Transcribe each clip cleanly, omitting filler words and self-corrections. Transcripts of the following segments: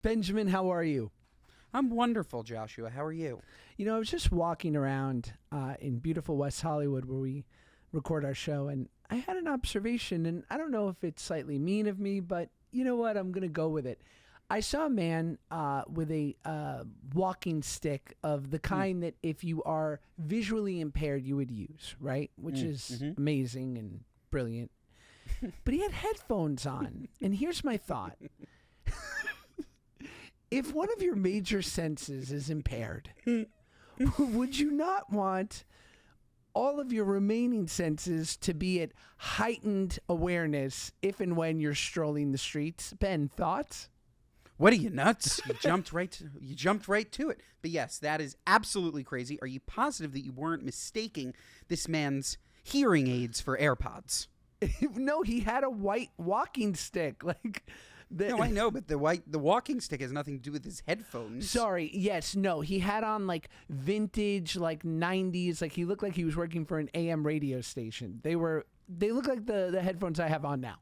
Benjamin, how are you? I'm wonderful, Joshua. How are you? You know, I was just walking around in beautiful West Hollywood where we record our show, and I had an observation, and I don't know if it's slightly mean of me, but you know what? I'm going to go with it. I saw a man with a walking stick of the kind that if you are visually impaired, you would use, right? Which is amazing and brilliant. But he had headphones on, and here's my thought. If one of your major senses is impaired, would you not want all of your remaining senses to be at heightened awareness if and when you're strolling the streets? Ben, thoughts? What are you, nuts? You jumped right to it. But yes, that is absolutely crazy. Are you positive that you weren't mistaking this man's hearing aids for AirPods? No, he had a white walking stick. No, I know, but the walking stick has nothing to do with his headphones. Sorry, yes, no. He had on vintage 90s, he looked like he was working for an AM radio station. They look like the headphones I have on now.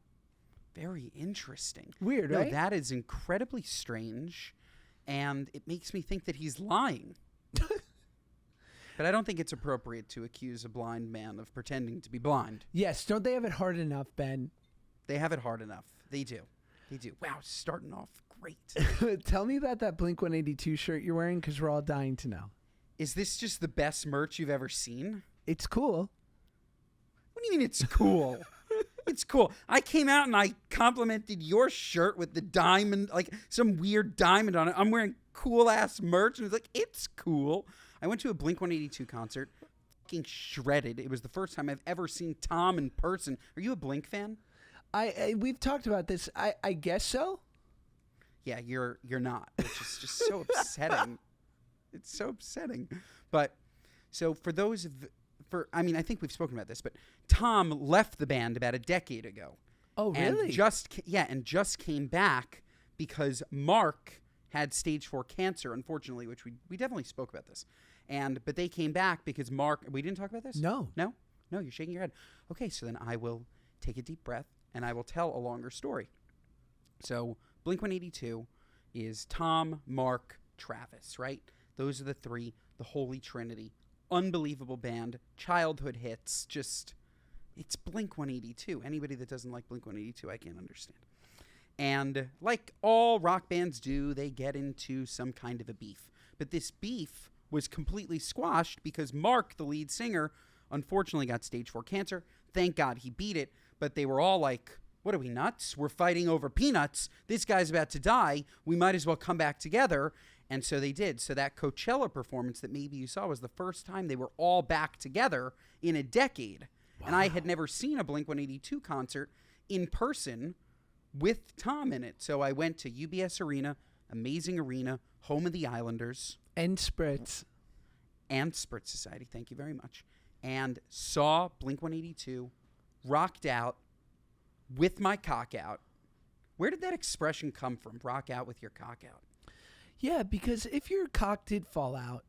Very interesting. Weird, no, right? That is incredibly strange, and it makes me think that he's lying. But I don't think it's appropriate to accuse a blind man of pretending to be blind. Yes, don't they have it hard enough, Ben? They have it hard enough. They do. Wow, starting off great. Tell me about that Blink-182 shirt you're wearing, because we're all dying to know. Is this just the best merch you've ever seen? It's cool. What do you mean it's cool? It's cool. I came out and I complimented your shirt with the diamond, some weird diamond on it. I'm wearing cool-ass merch, and it's cool. I went to a Blink-182 concert, fucking shredded. It was the first time I've ever seen Tom in person. Are you a Blink fan? We've talked about this. I guess so. Yeah, you're not, which is just so upsetting. It's so upsetting. But so I think we've spoken about this, but Tom left the band about a decade ago. Oh, really? And just came back because Mark had stage 4 cancer, unfortunately, which we definitely spoke about this. But they came back because Mark, we didn't talk about this? No, you're shaking your head. Okay, so then I will take a deep breath and I will tell a longer story. So Blink-182 is Tom, Mark, Travis, right? Those are the three, the Holy Trinity. Unbelievable band, childhood hits, it's Blink-182. Anybody that doesn't like Blink-182, I can't understand. And like all rock bands do, they get into some kind of a beef. But this beef was completely squashed because Mark, the lead singer, unfortunately got stage 4 cancer. Thank God he beat it. But they were all like, what are we, nuts? We're fighting over peanuts. This guy's about to die. We might as well come back together. And so they did. So that Coachella performance that maybe you saw was the first time they were all back together in a decade. Wow. And I had never seen a Blink-182 concert in person with Tom in it. So I went to UBS Arena, amazing arena, home of the Islanders. And Spritz Society, thank you very much. And saw Blink-182, rocked out with my cock out. Where did that expression come from, rock out with your cock out? Yeah, because if your cock did fall out,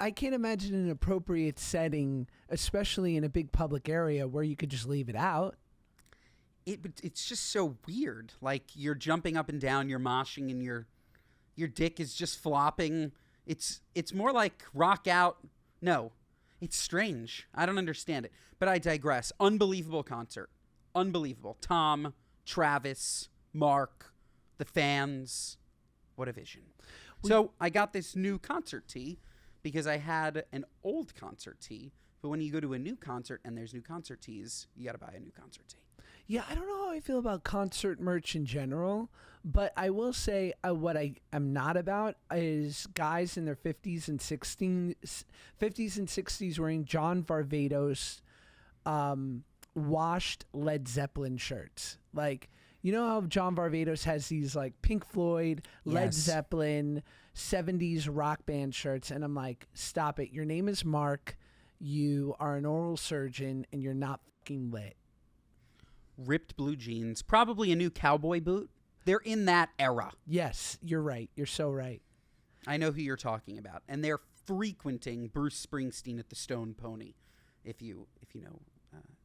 I can't imagine an appropriate setting, especially in a big public area, where you could just leave it out. It's just so weird. Like, you're jumping up and down, you're moshing, and your dick is just flopping. It's more like rock out. No, it's strange. I don't understand it. But I digress. Unbelievable concert. Unbelievable. Tom, Travis, Mark, the fans. What a vision. So I got this new concert tee because I had an old concert tee. But when you go to a new concert and there's new concert tees, you got to buy a new concert tee. Yeah, I don't know how I feel about concert merch in general, but I will say what I am not about is guys in their 50s and 60s wearing John Varvatos washed Led Zeppelin shirts. You know how John Varvatos has these Pink Floyd, Led Zeppelin, 70s rock band shirts, and I'm like, stop it. Your name is Mark. You are an oral surgeon, and you're not fucking lit. Ripped blue jeans, probably a new cowboy boot. They're in that era. Yes, you're right. You're so right. I know who you're talking about. And they're frequenting Bruce Springsteen at the Stone Pony, if you know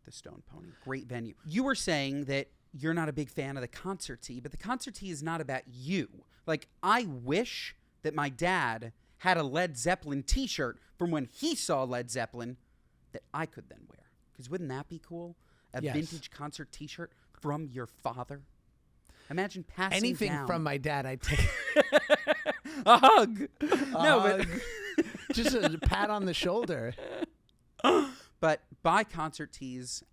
the Stone Pony. Great venue. You were saying that you're not a big fan of the concertee, but the concertee is not about you. Like, I wish that my dad had a Led Zeppelin t-shirt from when he saw Led Zeppelin that I could then wear. Because wouldn't that be cool? A Yes. vintage concert t-shirt from your father. Imagine passing Anything down. from my dad, I take. A hug. No, but just a pat on the shoulder. But buy concert tees,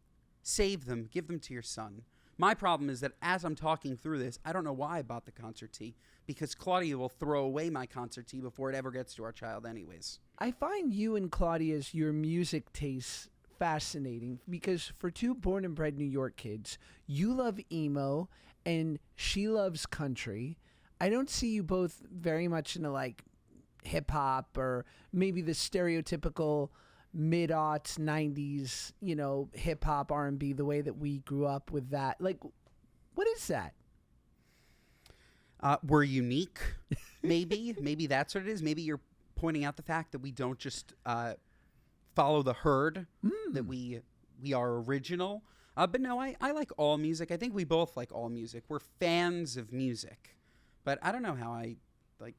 save them, give them to your son. My problem is that as I'm talking through this, I don't know why I bought the concert tee, because Claudia will throw away my concert tee before it ever gets to our child anyways. I find you and Claudia's, your music tastes fascinating, because for two born and bred New York kids, you love emo and she loves country. I don't see you both very much into like hip hop or maybe the stereotypical mid-aughts 90s, hip hop, R&B, the way that we grew up with that. Like, what is that? We're unique, maybe. Maybe that's what it is. Maybe you're pointing out the fact that we don't just follow the herd, that we are original. But no, I like all music. I think we both like all music. We're fans of music. But I don't know how I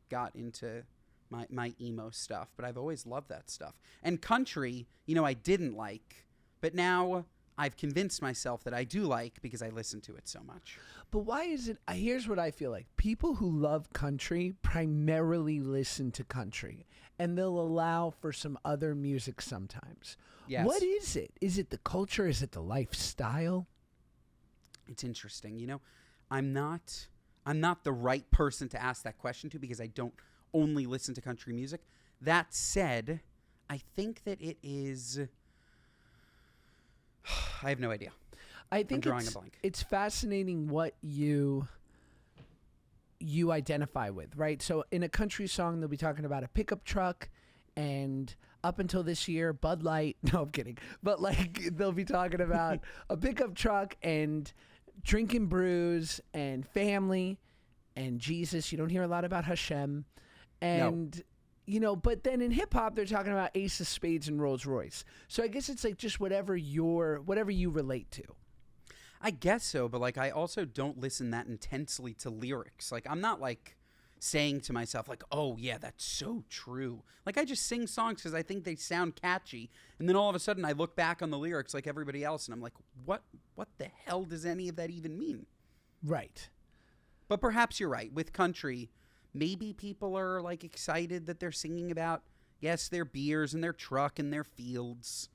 got into my emo stuff, but I've always loved that stuff. And country, I didn't like, but now I've convinced myself that I do like because I listen to it so much. But why is it? Here's what I feel like. People who love country primarily listen to country, and they'll allow for some other music sometimes. Yes. What is it? Is it the culture? Is it the lifestyle? It's interesting. I'm not the right person to ask that question to because I don't only listen to country music. That said, I think that it is... I have no idea. I think I'm drawing a blank. It's fascinating what you identify with, right? So in a country song, they'll be talking about a pickup truck, and up until this year, Bud Light. No, I'm kidding. But they'll be talking about a pickup truck and drinking brews and family and Jesus. You don't hear a lot about Hashem. And, but then in hip hop, they're talking about Ace of Spades and Rolls Royce. So I guess it's like just whatever you relate to. I guess so, but I also don't listen that intensely to lyrics. I'm not saying to myself oh yeah, that's so true. I just sing songs because I think they sound catchy, and then all of a sudden I look back on the lyrics like everybody else, and I'm like, what the hell does any of that even mean? Right. But perhaps you're right. With country, maybe people are excited that they're singing about, yes, their beers and their truck and their fields,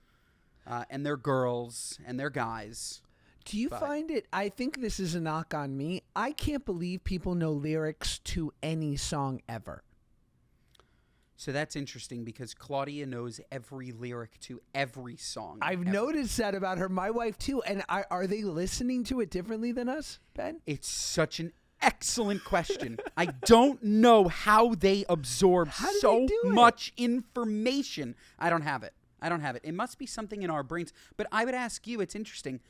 and their girls and their guys. Do you find it? I think this is a knock on me. I can't believe people know lyrics to any song ever. So that's interesting because Claudia knows every lyric to every song. I've noticed that about her. My wife too. And are they listening to it differently than us, Ben? It's such an excellent question. I don't know how they absorb so much information. I don't have it. It must be something in our brains. But I would ask you, it's interesting.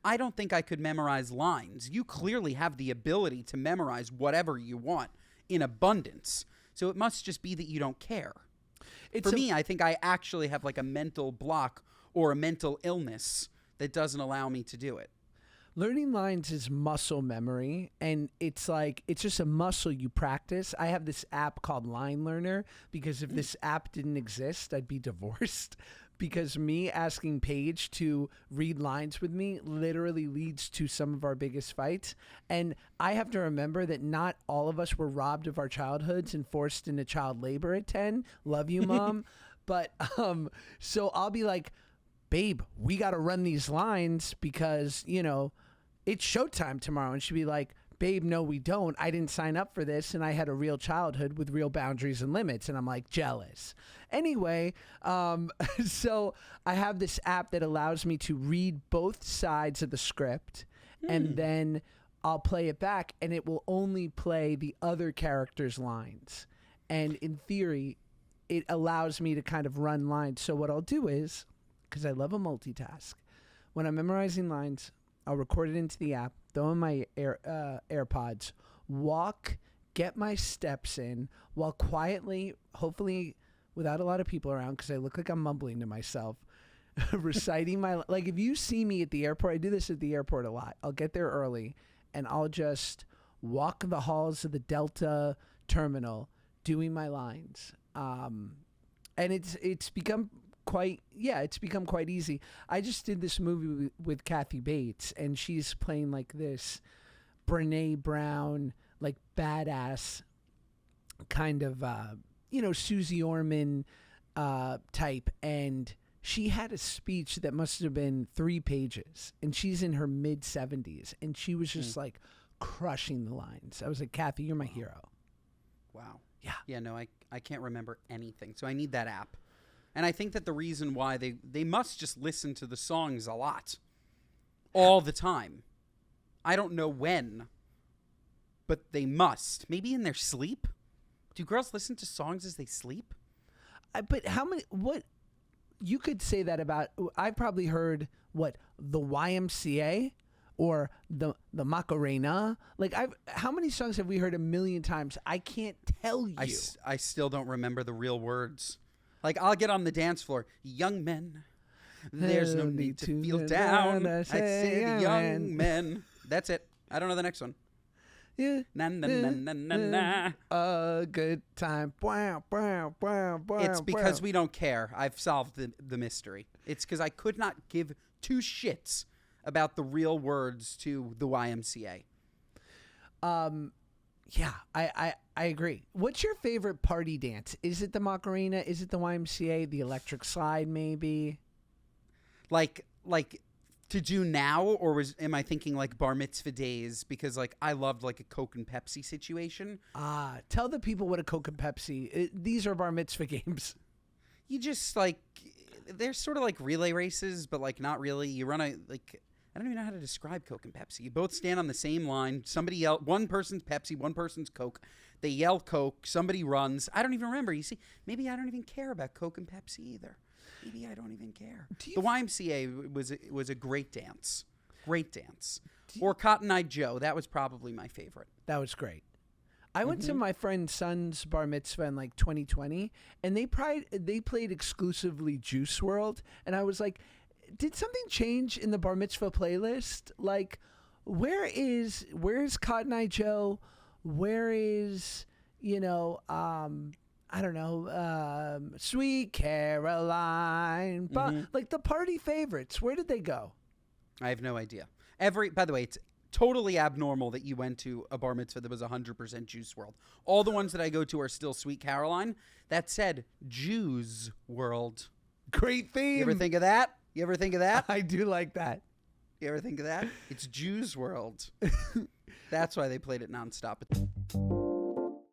I don't think I could memorize lines. You clearly have the ability to memorize whatever you want in abundance. So it must just be that you don't care. For me, I think I actually have a mental block or a mental illness that doesn't allow me to do it. Learning lines is muscle memory, and it's just a muscle you practice. I have this app called Line Learner because if this app didn't exist, I'd be divorced. Because me asking Paige to read lines with me literally leads to some of our biggest fights. And I have to remember that not all of us were robbed of our childhoods and forced into child labor at 10. Love you, Mom. But so I'll be like, babe, we got to run these lines because, it's showtime tomorrow. And she'd be like, babe, no, we don't. I didn't sign up for this, and I had a real childhood with real boundaries and limits. And I'm like, jealous. Anyway, so I have this app that allows me to read both sides of the script, and then I'll play it back, and it will only play the other character's lines. And in theory, it allows me to kind of run lines. So what I'll do is, because I love a multitask, when I'm memorizing lines, I'll record it into the app, throw in my AirPods, get my steps in while quietly, hopefully without a lot of people around because I look like I'm mumbling to myself, reciting my, like, if you see me at the airport, I do this at the airport a lot. I'll get there early and I'll just walk the halls of the Delta terminal doing my lines. And it's become quite easy. I just did this movie with Kathy Bates, and she's playing like this Brene Brown, like badass kind of Susie Orman type, and she had a speech that must have been 3 pages, and she's in her mid-70s, and she was just like crushing the lines. I was like, Kathy, you're my hero. Wow. Yeah. Yeah, no, I can't remember anything. So I need that app. And I think that the reason why they must just listen to the songs a lot. All the time. I don't know when, but they must. Maybe in their sleep? Do girls listen to songs as they sleep? But what you could say that about, I've probably heard the YMCA or the Macarena. Like, how many songs have we heard a million times? I can't tell you. I still don't remember the real words. Like, I'll get on the dance floor. Young men, there's no need to feel down. I say young men. That's it. I don't know the next one. Yeah. Na, na, na, na, na, na. A good time. It's because we don't care. I've solved the mystery. It's because I could not give 2 shits about the real words to the YMCA. Yeah, I agree. What's your favorite party dance? Is it the Macarena? Is it the YMCA? The electric slide, maybe? Like to do now, or am I thinking like bar mitzvah days? Because like I loved like a Coke and Pepsi situation. Tell the people what a Coke and Pepsi. These are bar mitzvah games. You just like, they're sort of like relay races, but like not really. You run I don't even know how to describe Coke and Pepsi. You both stand on the same line. Somebody yell, one person's Pepsi, one person's Coke. They yell Coke. Somebody runs. I don't even remember. You see, maybe I don't even care about Coke and Pepsi either. Maybe I don't even care. The YMCA was a great dance. Great dance. Or Cotton Eye Joe. That was probably my favorite. That was great. I went to my friend's son's bar mitzvah in like 2020, and they played exclusively Juice WRLD, and I was like, did something change in the bar mitzvah playlist? Like, where is Cotton Eye Joe? Where is, I don't know, Sweet Caroline? But like the party favorites, where did they go? I have no idea. By the way, it's totally abnormal that you went to a bar mitzvah that was 100% Juice WRLD. All the ones that I go to are still Sweet Caroline. That said, Jews World. Great theme. You ever think of that? I do like that. You ever think of that? It's Jews World. That's why they played it nonstop.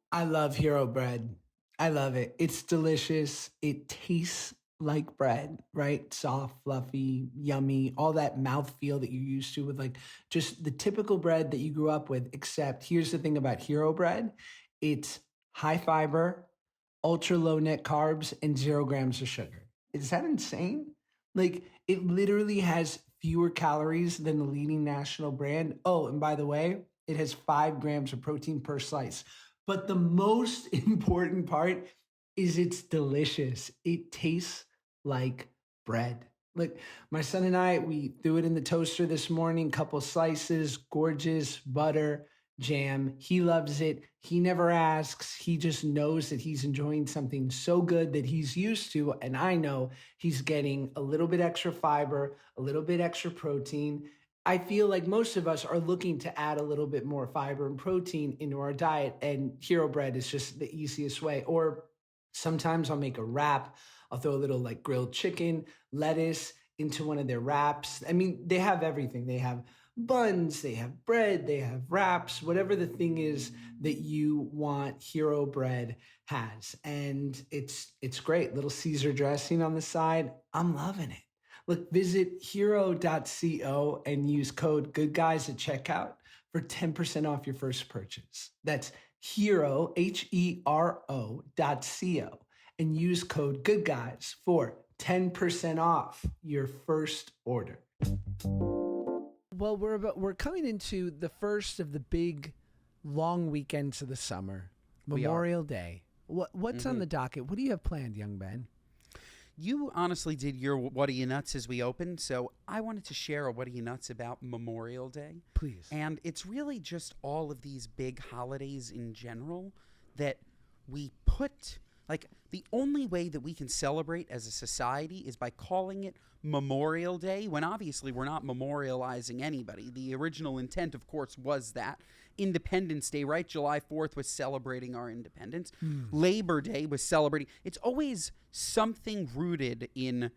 I love Hero Bread. I love it. It's delicious. It tastes like bread, right? Soft, fluffy, yummy, all that mouthfeel that you're used to with like just the typical bread that you grew up with. Except here's the thing about Hero Bread. It's high fiber, ultra low net carbs, and 0 grams of sugar. Is that insane? Like, it literally has fewer calories than the leading national brand. Oh, and by the way, it has 5 grams of protein per slice. But the most important part is it's delicious. It tastes like bread. Like, my son and I, we threw it in the toaster this morning, couple slices, gorgeous, butter, jam. He loves it. He never asks. He just knows that he's enjoying something so good that he's used to. And I know he's getting a little bit extra fiber, a little bit extra protein. I feel like most of us are looking to add a little bit more fiber and protein into our diet. And Hero Bread is just the easiest way. Or sometimes I'll make a wrap. I'll throw a little like grilled chicken, lettuce into one of their wraps. I mean, they have everything. They have buns, they have bread, they have wraps, whatever the thing is that you want, Hero Bread has. And it's great. Little Caesar dressing on the side. I'm loving it. Look, visit hero.co and use code GoodGuys at checkout for 10% off your first purchase. That's hero, HERO.co, and use code GoodGuys for 10% off your first order. Well, we're coming into the first of the big long weekends of the summer, Memorial Day. What's on the docket? What do you have planned, young Ben? You honestly did your what are you nuts as we opened, so I wanted to share a what are you nuts about Memorial Day. Please. And it's really just all of these big holidays in general that we put, like, the only way that we can celebrate as a society is by calling it Memorial Day, when obviously we're not memorializing anybody. The original intent, of course, was that. Independence Day, right? July 4th was celebrating our independence. Labor Day was celebrating. It's always something rooted in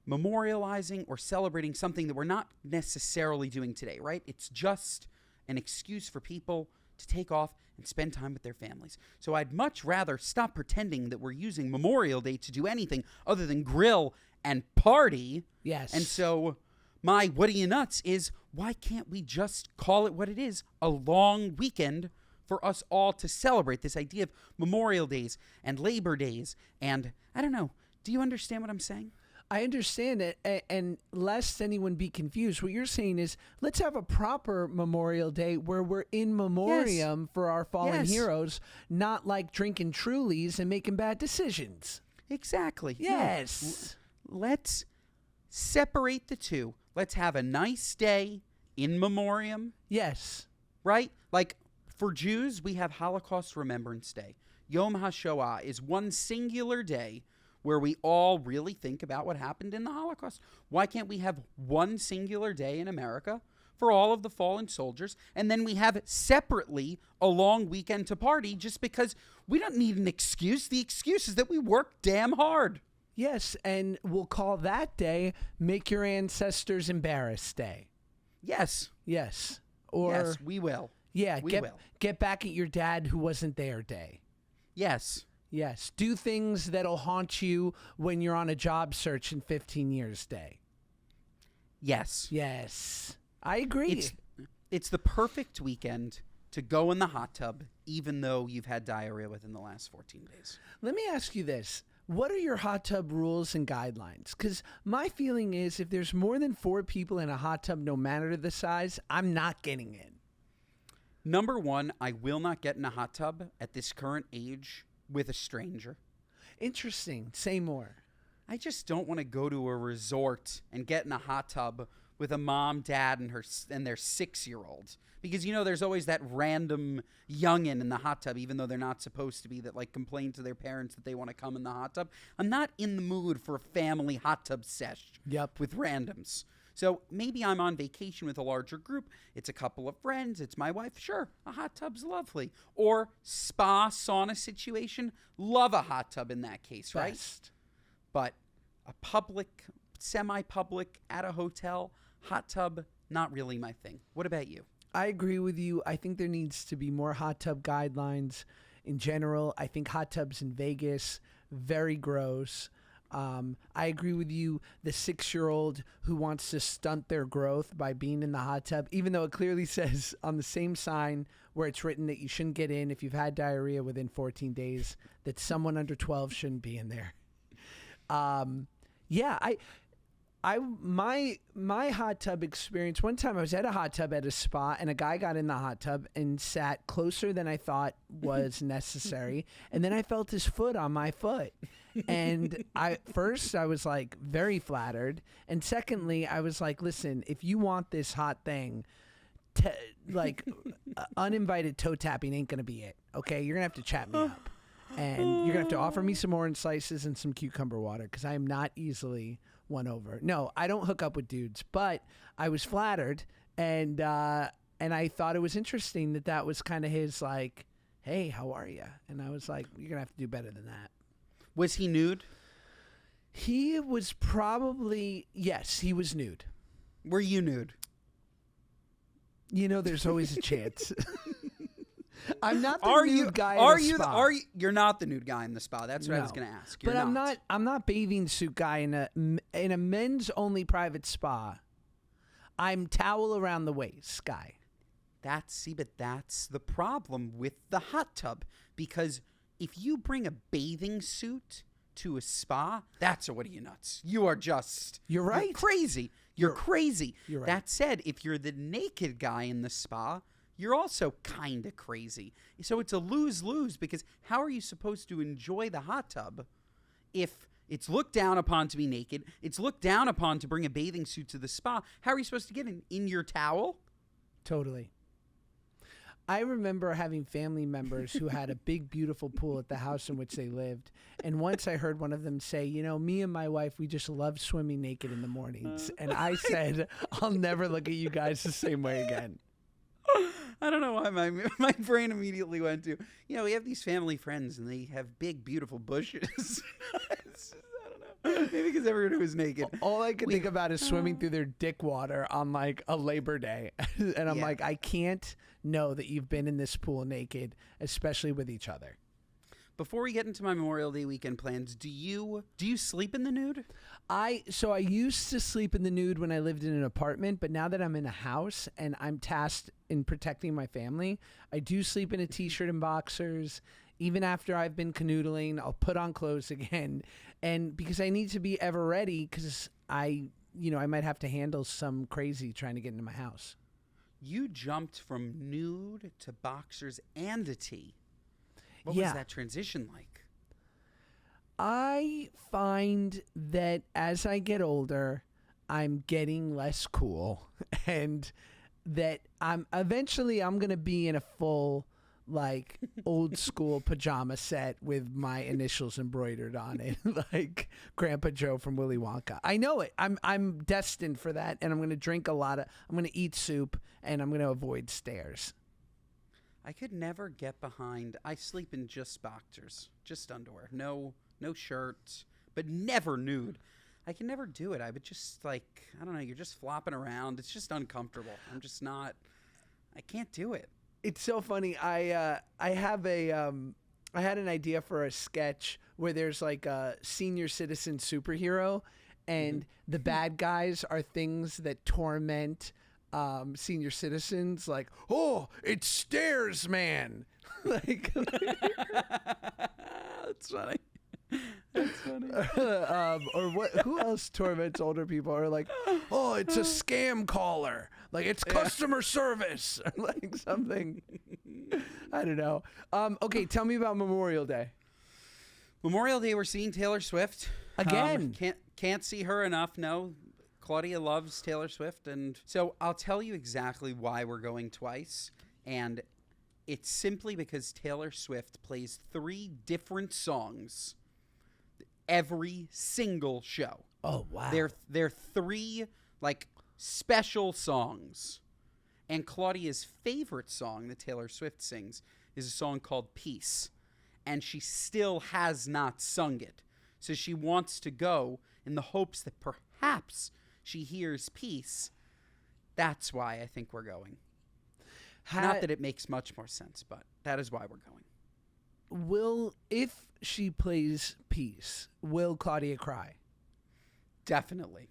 memorializing or celebrating something that we're not necessarily doing today, right? It's just an excuse for people to take off and spend time with their families. So I'd much rather stop pretending that we're using Memorial Day to do anything other than grill and party. Yes. And so my what are you nuts is, why can't we just call it what it is, a long weekend for us all to celebrate this idea of Memorial Days and Labor Days? And I don't know, do you understand what I'm saying? I understand it, and lest anyone be confused, what you're saying is, let's have a proper Memorial Day where we're in memoriam for our fallen heroes, not like drinking Trulies and making bad decisions. Exactly. Yes. No. Let's separate the two. Let's have a nice day in memoriam. Yes. Right? Like, for Jews, we have Holocaust Remembrance Day. Yom HaShoah is one singular day where we all really think about what happened in the Holocaust. Why can't we have one singular day in America for all of the fallen soldiers, and then we have separately a long weekend to party, just because we don't need an excuse. The excuse is that we work damn hard. Yes, and we'll call that day Make Your Ancestors Embarrassed Day. Yes. Yes. Or yes, we will. Yeah, we will. Get back at your dad who wasn't there day. Yes. Yes. Do things that'll haunt you when you're on a job search in 15 years day. Yes. Yes. I agree. It's the perfect weekend to go in the hot tub, even though you've had diarrhea within the last 14 days. Let me ask you this. What are your hot tub rules and guidelines? Because my feeling is, if there's more than 4 people in a hot tub, no matter the size, I'm not getting in. Number one, I will not get in a hot tub at this current age with a stranger. Interesting. Say more. I just don't want to go to a resort and get in a hot tub with a mom, dad, and their 6-year-old. Because, you know, there's always that random youngin' in the hot tub, even though they're not supposed to be, that, like, complain to their parents that they want to come in the hot tub. I'm not in the mood for a family hot tub sesh with randoms. So maybe I'm on vacation with a larger group. It's a couple of friends. It's my wife. Sure, a hot tub's lovely. Or spa, sauna situation. Love a hot tub in that case, right? Best. But a public, semi-public, at a hotel, hot tub, not really my thing. What about you? I agree with you. I think there needs to be more hot tub guidelines in general. I think hot tubs in Vegas, very gross. I agree with you. The 6-year-old who wants to stunt their growth by being in the hot tub, even though it clearly says on the same sign where it's written that you shouldn't get in if you've had diarrhea within 14 days, that someone under 12 shouldn't be in there. My hot tub experience, one time I was at a hot tub at a spa, and a guy got in the hot tub and sat closer than I thought was necessary, and then I felt his foot on my foot. And first I was like very flattered, and secondly I was like, listen, if you want this hot thing, uninvited toe tapping ain't gonna be it. Okay, you're gonna have to chat me up, and you're gonna have to offer me some orange slices and some cucumber water, because I am not easily won over. No, I don't hook up with dudes, but I was flattered, and I thought it was interesting that was kind of his, like, hey, how are you? And I was like, you're gonna have to do better than that. Was he nude? He was probably, yes, he was nude. Were you nude? You know, there's always a chance. I'm not the nude guy in the spa. You're not the nude guy in the spa. That's what I was going to ask. You're not. I'm not bathing suit guy in a men's only private spa. I'm towel around the waist guy. But that's the problem with the hot tub, because if you bring a bathing suit to a spa, that's a what are you nuts? You're right. You're crazy. You're crazy. You're right. That said, if you're the naked guy in the spa, you're also kind of crazy. So it's a lose-lose, because how are you supposed to enjoy the hot tub if It's looked down upon to be naked. It's looked down upon to bring a bathing suit to the spa. How are you supposed to get in your towel? Totally. I remember having family members who had a big, beautiful pool at the house in which they lived. And once I heard one of them say, me and my wife, we just love swimming naked in the mornings. And I said, I'll never look at you guys the same way again. I don't know why my brain immediately went to, we have these family friends and they have big, beautiful bushes. I don't know. Maybe because everyone who was naked. All I can think about is swimming through their dick water on like a Labor Day. And I'm like, I can't know that you've been in this pool naked, especially with each other. Before we get into my Memorial Day weekend plans, do you sleep in the nude? I used to sleep in the nude when I lived in an apartment, but now that I'm in a house and I'm tasked in protecting my family, I do sleep in a t-shirt and boxers. Even after I've been canoodling, I'll put on clothes again. And because I need to be ever ready, because I might have to handle some crazy trying to get into my house. You jumped from nude to boxers and a tee. What was that transition like? I find that as I get older, I'm getting less cool, and that I'm going to be in a full, like, old school pajama set with my initials embroidered on it, like Grandpa Joe from Willy Wonka. I know it. I'm destined for that, and I'm going to drink I'm going to eat soup, and I'm going to avoid stairs. I could never get behind. I sleep in just boxers, just underwear, no shirts, but never nude. I can never do it. I would just I don't know. You're just flopping around. It's just uncomfortable. I'm just not. I can't do it. It's so funny. I had an idea for a sketch where there's like a senior citizen superhero, and the bad guys are things that torment senior citizens, like, oh, it's stairs, man. Like, that's funny. That's funny. Or what? Who else torments older people? Or like, oh, it's a scam caller. Like, it's customer service. Or like something. I don't know. Okay, tell me about Memorial Day. Memorial Day, we're seeing Taylor Swift again. Can't see her enough. No. Claudia loves Taylor Swift, and so I'll tell you exactly why we're going twice, and it's simply because Taylor Swift plays 3 different songs every single show. Oh, wow. They're 3, like, special songs, and Claudia's favorite song that Taylor Swift sings is a song called Peace, and she still has not sung it, so she wants to go in the hopes that perhaps she hears peace. That's why I think we're going. Not that it makes much more sense, but that is why we're going. If she plays peace, will Claudia cry? Definitely.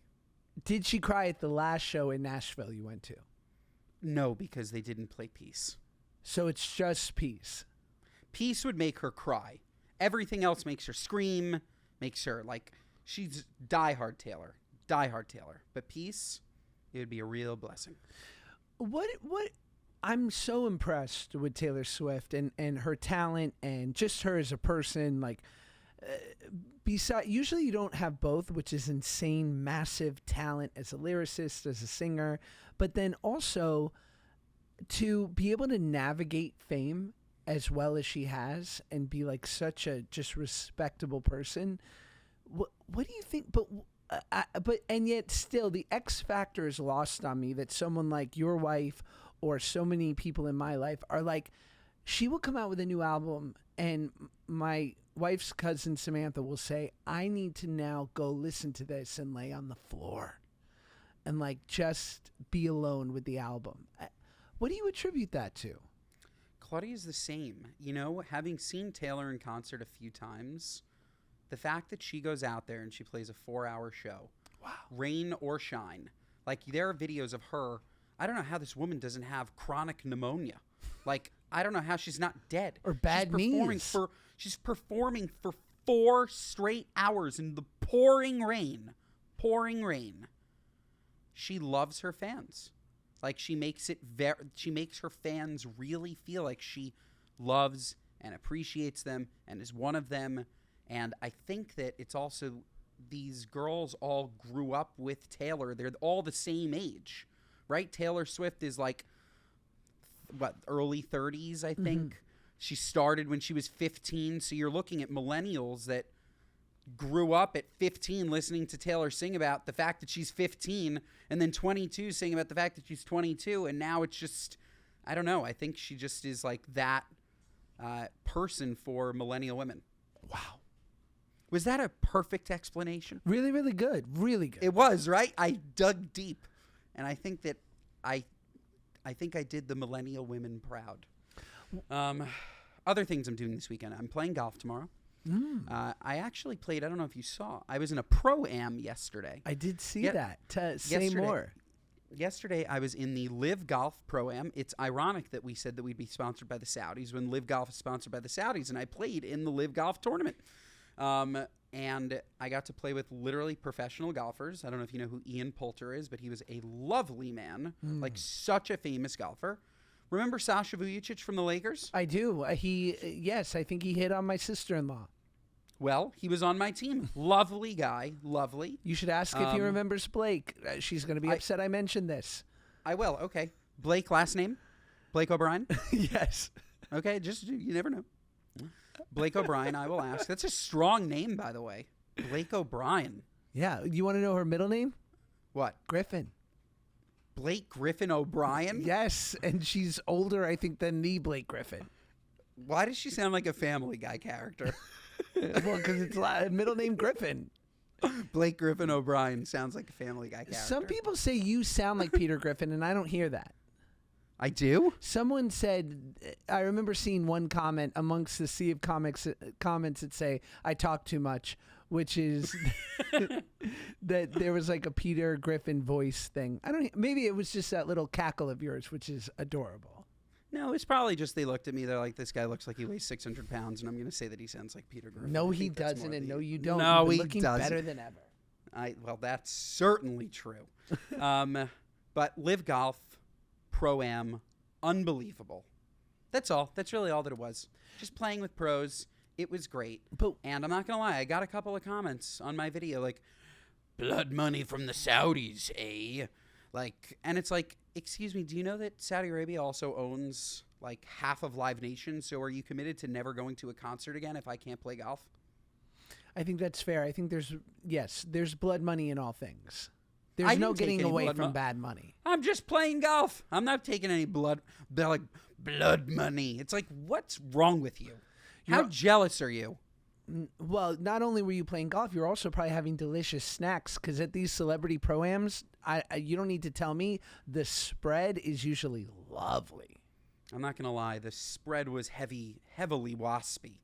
Did she cry at the last show in Nashville you went to? No, because they didn't play peace. So it's just peace. Peace would make her cry. Everything else makes her scream, makes her, like, she's diehard Taylor. But peace, it would be a real blessing. What I'm so impressed with Taylor Swift and her talent and just her as a person. Like, usually you don't have both, which is insane, massive talent as a lyricist, as a singer, but then also to be able to navigate fame as well as she has and be like such a just respectable person. What do you think? But and yet still the X factor is lost on me that someone like your wife or so many people in my life are like, she will come out with a new album and my wife's cousin Samantha will say, I need to now go listen to this and lay on the floor and like just be alone with the album. What do you attribute that to? Claudia's the same. Having seen Taylor in concert a few times, the fact that she goes out there and she plays a 4-hour show, wow, rain or shine, like there are videos of her. I don't know how this woman doesn't have chronic pneumonia. Like, I don't know how she's not dead. Or bad knees. She's performing for 4 straight hours in the pouring rain. She loves her fans. Like, she makes her fans really feel like she loves and appreciates them and is one of them. And I think that it's also these girls all grew up with Taylor. They're all the same age, right? Taylor Swift is like, what, early 30s, I think. She started when she was 15. So you're looking at millennials that grew up at 15 listening to Taylor sing about the fact that she's 15, and then 22 sing about the fact that she's 22. And now it's just, I don't know. I think she just is like that person for millennial women. Wow. Was that a perfect explanation? Really, really good. Really good. It was, right? I dug deep. And I think that I think I did the millennial women proud. Other things I'm doing this weekend. I'm playing golf tomorrow. I actually played, I don't know if you saw, I was in a Pro-Am yesterday. I did see that. Say more. Yesterday, I was in the Live Golf Pro-Am. It's ironic that we said that we'd be sponsored by the Saudis when Live Golf is sponsored by the Saudis, and I played in the Live Golf tournament. And I got to play with literally professional golfers. I don't know if you know who Ian Poulter is, but he was a lovely man, like such a famous golfer. Remember Sasha Vujacic from the Lakers? I do. Yes, I think he hit on my sister-in-law. Well, he was on my team. Lovely guy. Lovely. You should ask if he remembers Blake. She's going to be upset I mentioned this. I will. Okay. Blake, last name? Blake O'Brien? Yes. Okay. Just, you never know. Blake O'Brien, I will ask. That's a strong name, by the way. Blake O'Brien. Yeah. You want to know her middle name? What? Griffin. Blake Griffin O'Brien? Yes. And she's older, I think, than the Blake Griffin. Why does she sound like a Family Guy character? Well, because it's middle name Griffin. Blake Griffin O'Brien sounds like a Family Guy character. Some people say you sound like Peter Griffin, and I don't hear that. I do? Someone said, I remember seeing one comment amongst the sea of comments that say, I talk too much, which is that there was like a Peter Griffin voice thing. Maybe it was just that little cackle of yours, which is adorable. No, it's probably just they looked at me. They're like, this guy looks like he weighs 600 pounds, and I'm going to say that he sounds like Peter Griffin. No, he doesn't, and no, you don't. No, he looking doesn't. Better than ever. Well, that's certainly true. But Live Golf, Pro-Am, unbelievable. That's all. That's really all that it was. Just playing with pros. It was great. And I'm not going to lie, I got a couple of comments on my video like, blood money from the Saudis, eh? Like, and it's like, excuse me, do you know that Saudi Arabia also owns like half of Live Nation? So are you committed to never going to a concert again if I can't play golf? I think that's fair. I think there's blood money in all things. There's no getting away from bad money. I'm just playing golf. I'm not taking any blood. They're like, blood money. It's like, what's wrong with you? How jealous are you? Well, not only were you playing golf, you're also probably having delicious snacks because at these celebrity pro-ams, you don't need to tell me, the spread is usually lovely. I'm not going to lie. The spread was heavily waspy.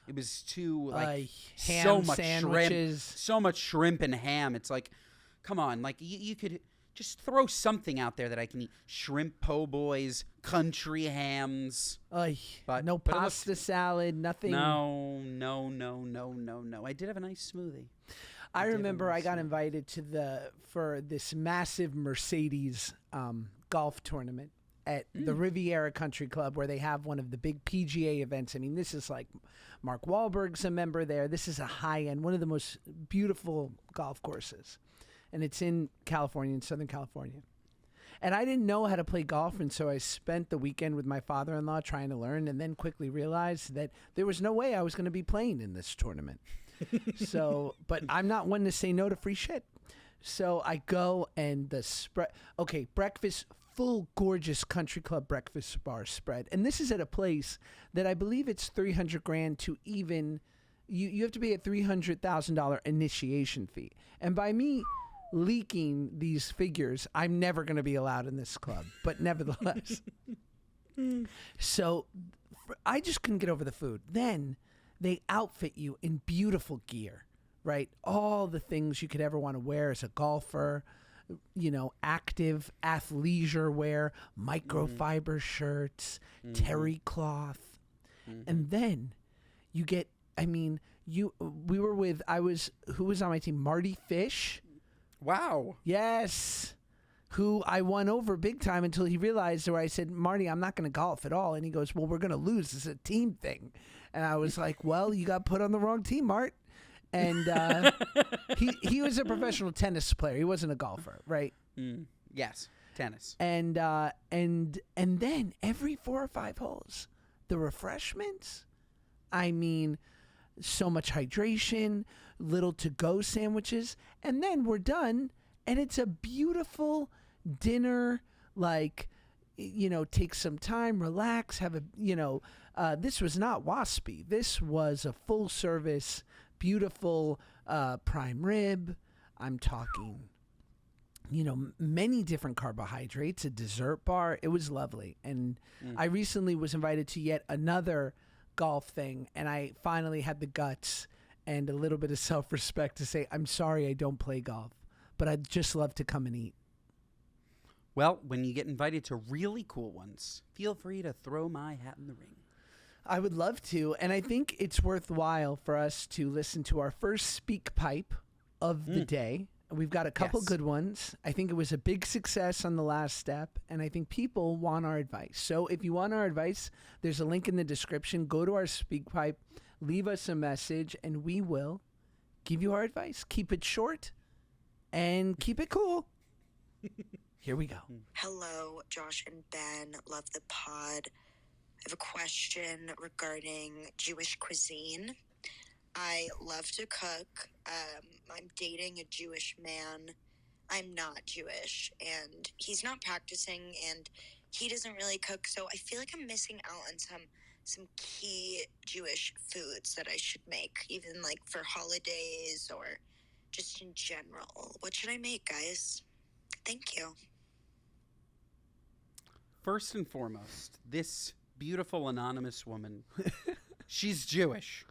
It was too, like, ham so much sandwiches. Shrimp, so much shrimp and ham. It's like, come on. Like, you could just throw something out there that I can eat. Shrimp po' boys, country hams. But pasta salad, nothing. No. I did have a nice smoothie. I remember I got invited for this massive Mercedes golf tournament at the Riviera Country Club where they have one of the big PGA events. I mean, this is like Mark Wahlberg's a member there. This is a high-end, one of the most beautiful golf courses. And it's in California, in Southern California. And I didn't know how to play golf, and so I spent the weekend with my father-in-law trying to learn and then quickly realized that there was no way I was going to be playing in this tournament. But I'm not one to say no to free shit. So I go and the spread. Okay, breakfast, full gorgeous country club breakfast bar spread. And this is at a place that I believe it's $300,000 to even, you have to pay a $300,000 initiation fee. And by me leaking these figures, I'm never going to be allowed in this club. But nevertheless. So I just couldn't get over the food. Then they outfit you in beautiful gear, right? All the things you could ever want to wear as a golfer, active athleisure wear, microfiber shirts, terry cloth. And then you get, who was on my team? Marty Fish. Wow. Yes. who I won over big time until he realized where I said, Marty, I'm not going to golf at all. And he goes, well, we're going to lose. It's a team thing. And I was like, well, you got put on the wrong team, Mart. And he was a professional tennis player. He wasn't a golfer, right? Yes, tennis. And then every 4 or 5 holes, the refreshments, I mean, so much hydration, little to-go sandwiches, and then we're done, and it's a beautiful dinner, like, take some time, relax, have a, this was not waspy. This was a full-service, beautiful prime rib. I'm talking, many different carbohydrates, a dessert bar. It was lovely. And I recently was invited to yet another golf thing, and I finally had the guts and a little bit of self-respect to say, I'm sorry I don't play golf, but I'd just love to come and eat. Well, when you get invited to really cool ones, feel free to throw my hat in the ring. I would love to, and I think it's worthwhile for us to listen to our first speak pipe of the day. We've got a couple good ones. I think it was a big success on the last step, and I think people want our advice. So if you want our advice, there's a link in the description. Go to our speak pipe, leave us a message, and we will give you our advice. Keep it short and keep it cool. Here we go. Hello, Josh and Ben. Love the pod. I have a question regarding Jewish cuisine. I love to cook. I'm dating a Jewish man. I'm not Jewish, and he's not practicing, and he doesn't really cook, so I feel like I'm missing out on some key Jewish foods that I should make, even like for holidays or just in general. What should I make, guys? Thank you. First and foremost, this beautiful anonymous woman, she's Jewish.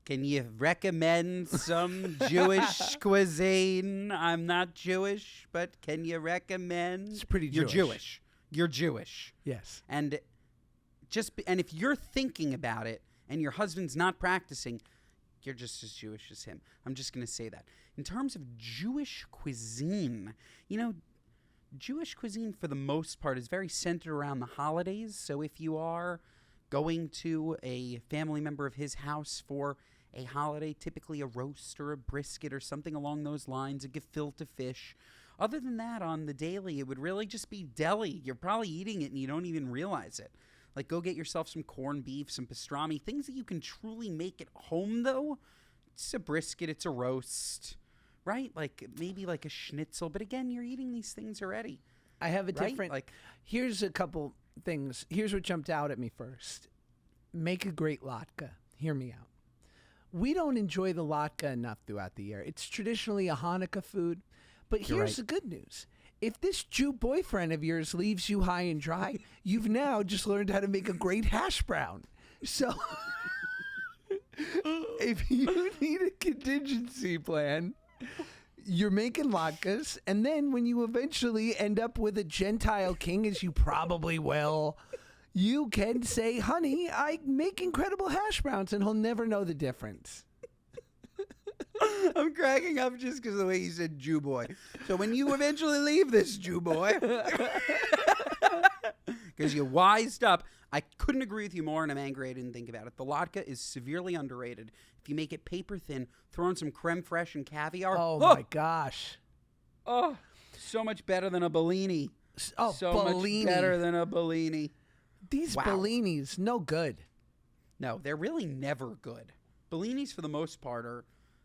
Can you recommend some Jewish cuisine? I'm not Jewish, but can you recommend? It's pretty You're Jewish. Jewish. You're Jewish. Yes. And if you're thinking about it and your husband's not practicing, you're just as Jewish as him. I'm just going to say that. In terms of Jewish cuisine, Jewish cuisine for the most part is very centered around the holidays. So if you are going to a family member of his house for a holiday, typically a roast or a brisket or something along those lines, a gefilte fish. Other than that, on the daily, it would really just be deli. You're probably eating it and you don't even realize it. Like, go get yourself some corned beef, some pastrami, things that you can truly make at home, though. It's a brisket, it's a roast, right? Like, maybe like a schnitzel. But again, you're eating these things already. I have a right? different, here's a couple things. Here's what jumped out at me first. Make a great latke. Hear me out. We don't enjoy the latke enough throughout the year. It's traditionally a Hanukkah food. But here's the good news. If this Jew boyfriend of yours leaves you high and dry, you've now just learned how to make a great hash brown. So if you need a contingency plan, you're making latkes, and then when you eventually end up with a Gentile king, as you probably will, you can say, honey, I make incredible hash browns, and he'll never know the difference. I'm cracking up just because of the way you said Jew boy. So when you eventually leave this Jew boy, because you wised up, I couldn't agree with you more, and I'm angry I didn't think about it. The latke is severely underrated. If you make it paper thin, throw in some creme fraiche and caviar. Oh my gosh. Oh, so much better than a Bellini. Oh, so Bellini. much better than a Bellini. These Bellinis, no good. No, they're really never good. Bellinis, for the most part, are,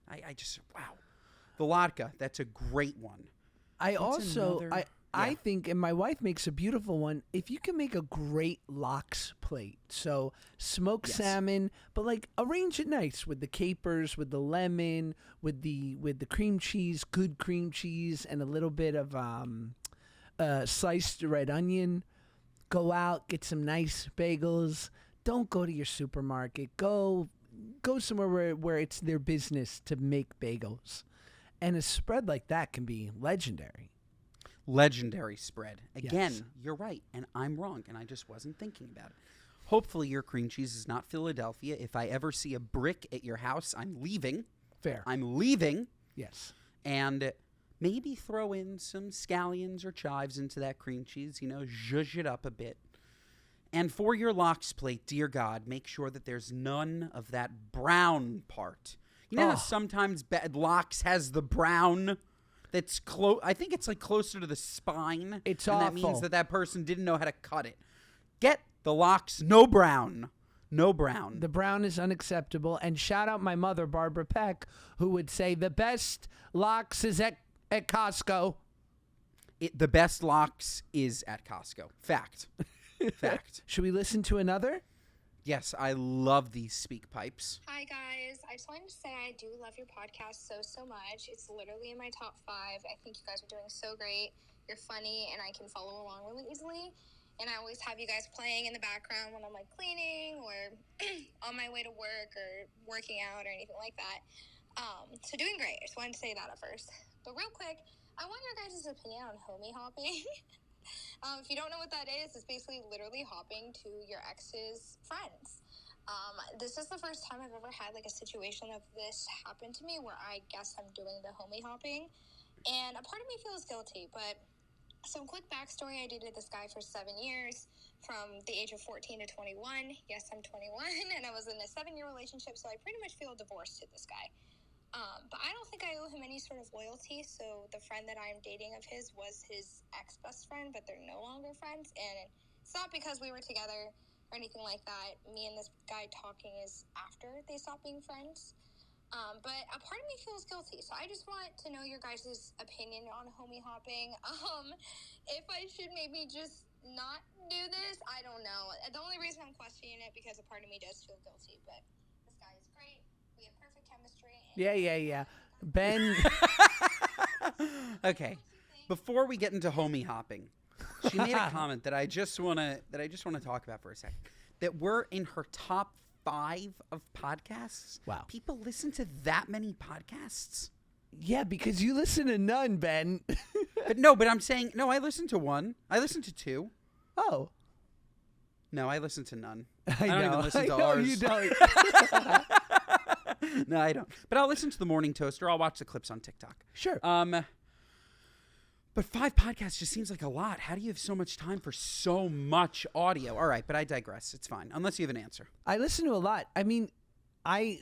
I just, wow. The latke, that's a great one. I think, and my wife makes a beautiful one, if you can make a great lox plate, so smoked salmon, but like arrange it nice with the capers, with the lemon, with the cream cheese, good cream cheese, and a little bit of sliced red onion. Go out, get some nice bagels. Don't go to your supermarket. Go somewhere where it's their business to make bagels. And a spread like that can be legendary. Legendary spread. Again, Yes. You're right, and I'm wrong, and I just wasn't thinking about it. Hopefully your cream cheese is not Philadelphia. If I ever see a brick at your house, I'm leaving. Fair. I'm leaving. Yes. And maybe throw in some scallions or chives into that cream cheese, zhuzh it up a bit. And for your lox plate, dear God, make sure that there's none of that brown part. You know how sometimes lox has the brown that's close? I think it's like closer to the spine. It's and awful. That means that person didn't know how to cut it. Get the lox, no brown. No brown. The brown is unacceptable. And shout out my mother, Barbara Peck, who would say the best lox is at Costco. The best lox is at Costco. Fact. Fact. Should we listen to another? Yes, I love these speak pipes. Hi, guys. I just wanted to say I do love your podcast so much. It's literally in my top 5. I think you guys are doing so great. You're funny, and I can follow along really easily. And I always have you guys playing in the background when I'm, like, cleaning or on my way to work or working out or anything like that. So doing great. I just wanted to say that at first. But real quick, I want your guys' opinion on homie hopping. If you don't know what that is, it's basically literally hopping to your ex's friends. This is the first time I've ever had like a situation of this happen to me where I guess I'm doing the homie hopping. And a part of me feels guilty, but some quick backstory. I dated this guy for 7 years from the age of 14 to 21. Yes, I'm 21, and I was in a 7-year relationship, so I pretty much feel divorced to this guy. But I don't think I owe him any sort of loyalty, so the friend that I'm dating of his was his ex-best friend, but they're no longer friends, and it's not because we were together or anything like that. Me and this guy talking is after they stopped being friends. But a part of me feels guilty, so I just want to know your guys' opinion on homie hopping. If I should maybe just not do this, I don't know. The only reason I'm questioning it because a part of me does feel guilty, but this guy is great. We have perfect chemistry. Yeah. Ben. Okay. Before we get into homie hopping, she made a comment that I just want to talk about for a second. That we're in her top 5 of podcasts. Wow. People listen to that many podcasts? Yeah, because you listen to none, Ben. But I'm saying, no, I listen to one. I listen to 2. Oh. No, I listen to none. I don't know. even listen to I know ours. you don't. No, I don't. But I'll listen to the Morning Toast, or I'll watch the clips on TikTok. Sure. But 5 podcasts just seems like a lot. How do you have so much time for so much audio? All right, but I digress. It's fine, unless you have an answer. I listen to a lot. I mean,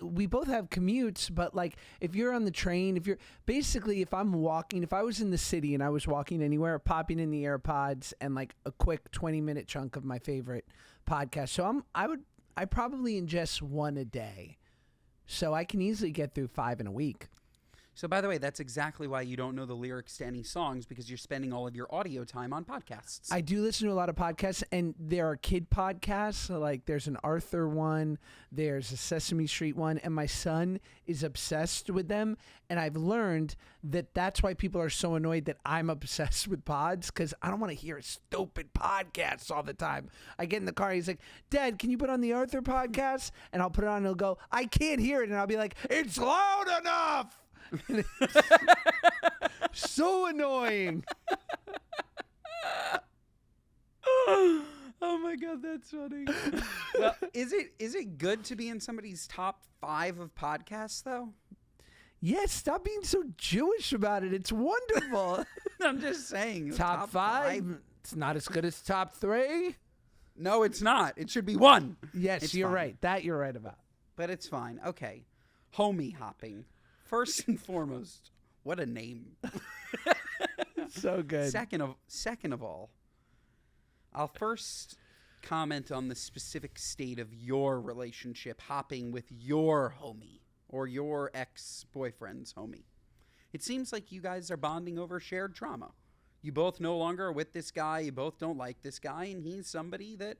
we both have commutes, but like if you're on the train, if I'm walking, if I was in the city and I was walking anywhere, popping in the AirPods and like a quick 20-minute chunk of my favorite podcast. So I probably ingest 1 a day. So I can easily get through 5 in a week. So, by the way, that's exactly why you don't know the lyrics to any songs, because you're spending all of your audio time on podcasts. I do listen to a lot of podcasts, and there are kid podcasts. So like there's an Arthur one, there's a Sesame Street one, and my son is obsessed with them. And I've learned that that's why people are so annoyed that I'm obsessed with pods, because I don't want to hear stupid podcasts all the time. I get in the car, he's like, Dad, can you put on the Arthur podcast? And I'll put it on, and he'll go, I can't hear it. And I'll be like, it's loud enough. So annoying. Oh my God, that's funny. Well, is it good to be in somebody's top 5 of podcasts though? Yes, stop being so Jewish about it. It's wonderful. I'm just saying. Top 5. It's not as good as top 3. No, it's not. It should be 1. Yes, you're right. That you're right about. But it's fine. Okay. Homie hopping. First and foremost, what a name. So good. Second of all, I'll first comment on the specific state of your relationship hopping with your homie or your ex-boyfriend's homie. It seems like you guys are bonding over shared trauma. You both no longer are with this guy. You both don't like this guy, and he's somebody that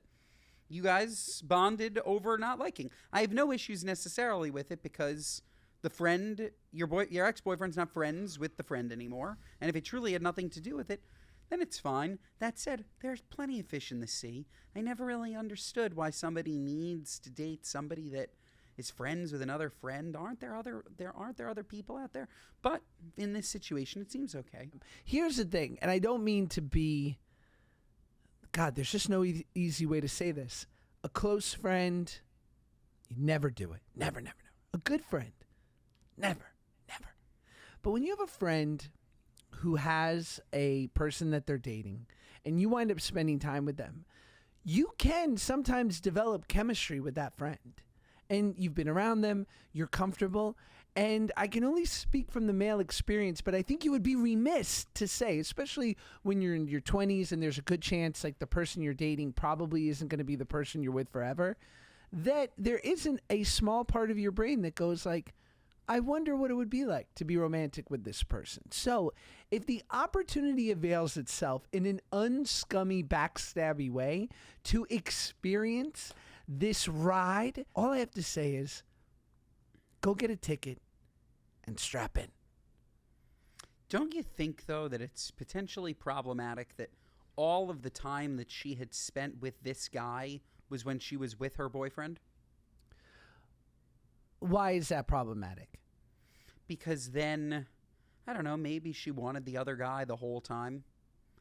you guys bonded over not liking. I have no issues necessarily with it because the friend, your ex-boyfriend's not friends with the friend anymore. And if it truly had nothing to do with it, then it's fine. That said, there's plenty of fish in the sea. I never really understood why somebody needs to date somebody that is friends with another friend. Aren't there other people out there? But in this situation, it seems okay. Here's the thing, and I don't mean to be, God, there's just no easy way to say this. A close friend, you never do it. Never. A good friend, never. But when you have a friend who has a person that they're dating and you wind up spending time with them, you can sometimes develop chemistry with that friend. And you've been around them, you're comfortable. And I can only speak from the male experience, but I think you would be remiss to say, especially when you're in your 20s and there's a good chance like the person you're dating probably isn't going to be the person you're with forever, that there isn't a small part of your brain that goes like, I wonder what it would be like to be romantic with this person. So if the opportunity avails itself in an unscummy, backstabby way to experience this ride, all I have to say is go get a ticket and strap in. Don't you think, though, that it's potentially problematic that all of the time that she had spent with this guy was when she was with her boyfriend? Why is that problematic? Because then, I don't know, maybe she wanted the other guy the whole time.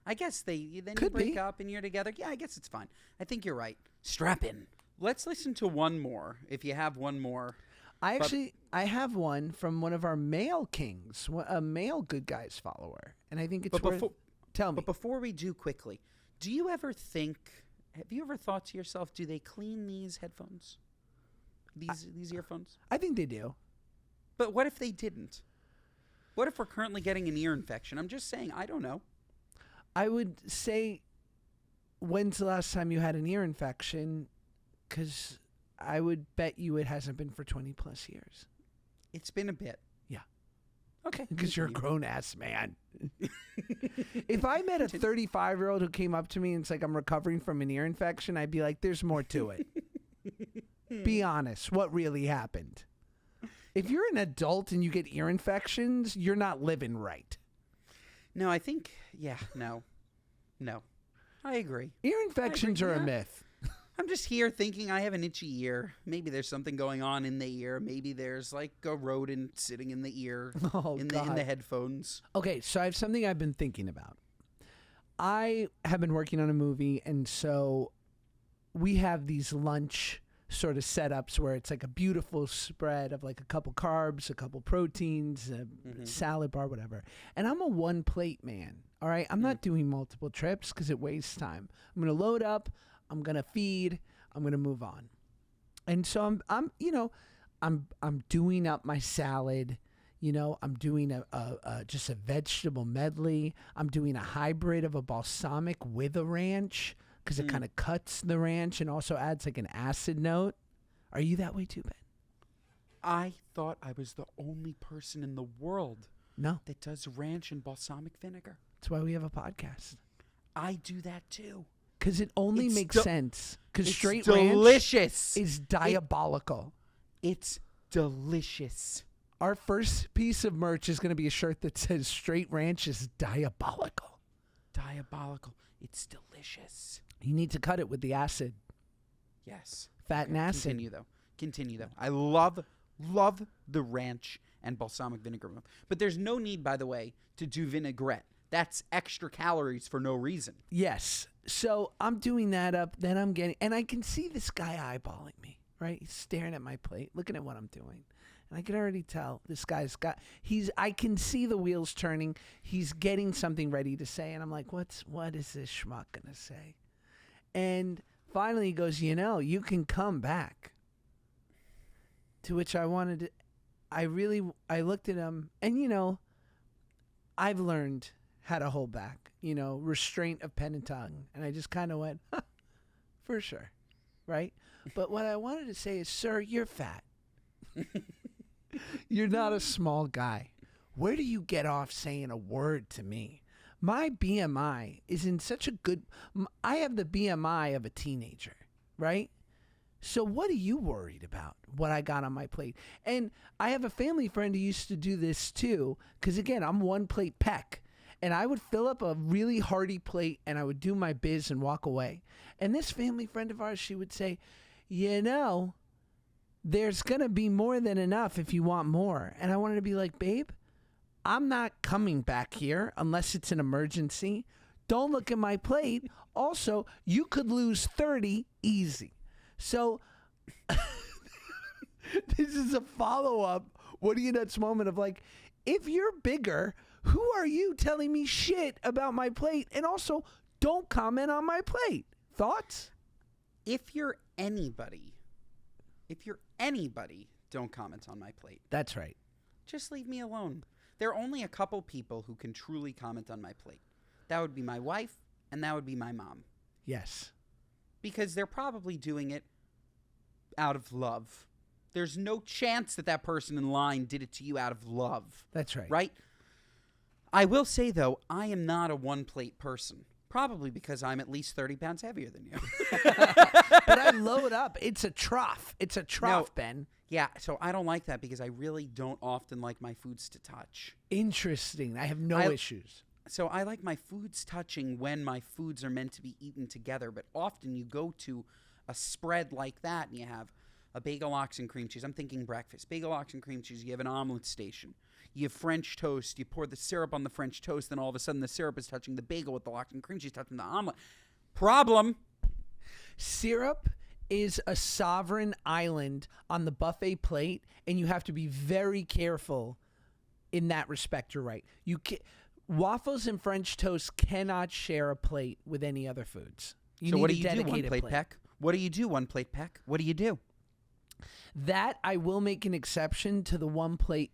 I guess you break up and you're together. Yeah, I guess it's fine. I think you're right. Strap in. Let's listen to one more, if you have one more. I have one from one of our male kings, a male good guys follower, and I think it's worth. Tell me. But before we do quickly, have you ever thought to yourself, do they clean these headphones? These earphones? I think they do. But what if they didn't? What if we're currently getting an ear infection? I'm just saying, I don't know. I would say, when's the last time you had an ear infection? Because I would bet you it hasn't been for 20 plus years. It's been a bit. Yeah. Okay. Because you're a grown-ass man. If I met a 35-year-old who came up to me and it's like, I'm recovering from an ear infection, I'd be like, there's more to it. Be honest. What really happened? If you're an adult and you get ear infections, you're not living right. No, I think, no. I agree. Ear infections are a myth. I'm just here thinking I have an itchy ear. Maybe there's something going on in the ear. Maybe there's like a rodent sitting in the ear in the headphones. Okay, so I have something I've been thinking about. I have been working on a movie, and so we have these lunch sort of setups where it's like a beautiful spread of like a couple carbs, a couple proteins, a salad bar, whatever. And I'm a one plate man. All right. I'm not doing multiple trips because it wastes time. I'm going to load up. I'm going to feed. I'm going to move on. And so I'm doing up my salad. I'm doing just a vegetable medley. I'm doing a hybrid of a balsamic with a ranch, because it kind of cuts the ranch and also adds like an acid note. Are you that way too, Ben? I thought I was the only person in the world that does ranch and balsamic vinegar. That's why we have a podcast. I do that too. Because it only makes sense. Because straight delicious. Ranch is diabolical. It's delicious. Our first piece of merch is going to be a shirt that says straight ranch is diabolical. Diabolical. It's delicious. You need to cut it with the acid. Yes. Fat and acid. Continue though. I love the ranch and balsamic vinegar. But there's no need, by the way, to do vinaigrette. That's extra calories for no reason. Yes. So I'm doing that up. Then and I can see this guy eyeballing me, right? He's staring at my plate, looking at what I'm doing. And I can already tell this guy's I can see the wheels turning. He's getting something ready to say. And I'm like, what is this schmuck going to say? And finally he goes, you can come back. To which I looked at him and, I've learned how to hold back, restraint of pen and tongue. And I just kind of went, for sure. Right. But what I wanted to say is, sir, you're fat. You're not a small guy. Where do you get off saying a word to me? My BMI is in such a good... I have the BMI of a teenager, right? So what are you worried about, what I got on my plate? And I have a family friend who used to do this too, because again, I'm one plate Peck. And I would fill up a really hearty plate and I would do my biz and walk away. And this family friend of ours, she would say, there's going to be more than enough if you want more. And I wanted to be like, babe, I'm not coming back here unless it's an emergency. Don't look at my plate. Also, you could lose 30 easy. So this is a follow-up What Are You Nuts moment of like, if you're bigger, who are you telling me shit about my plate? And also, don't comment on my plate. Thoughts? If you're anybody, don't comment on my plate. That's right. Just leave me alone. There are only a couple people who can truly comment on my plate. That would be my wife, and that would be my mom. Yes. Because they're probably doing it out of love. There's no chance that that person in line did it to you out of love. That's right. Right? I will say, though, I am not a one-plate person. Probably because I'm at least 30 pounds heavier than you. But I load up. It's a trough. Ben. Yeah, so I don't like that because I really don't often like my foods to touch. Interesting. I have no issues. So I like my foods touching when my foods are meant to be eaten together. But often you go to a spread like that and you have a bagel, lox, and cream cheese. I'm thinking breakfast. Bagel, lox, and cream cheese. You have an omelet station. You have French toast. You pour the syrup on the French toast. Then all of a sudden the syrup is touching the bagel with the lox and cream cheese touching the omelet. Problem. Syrup is a sovereign island on the buffet plate, and you have to be very careful in that respect. You're right. Waffles and French toast cannot share a plate with any other foods. So what do you do, one plate Peck? What do you do, one plate Peck? What do you do? That I will make an exception to the one plate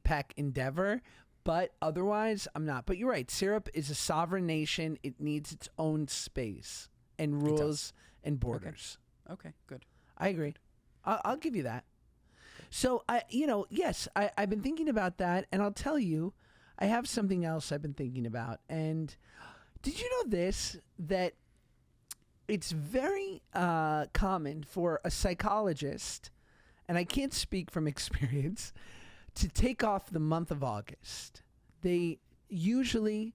Peck endeavor, but otherwise I'm not. But you're right. Syrup is a sovereign nation. It needs its own space and rules and borders. Okay, good. I agree. I'll give you that. So yes, I've been thinking about that, and I'll tell you, I have something else I've been thinking about. And did you know this, that it's very common for a psychologist, and I can't speak from experience, to take off the month of August. They usually,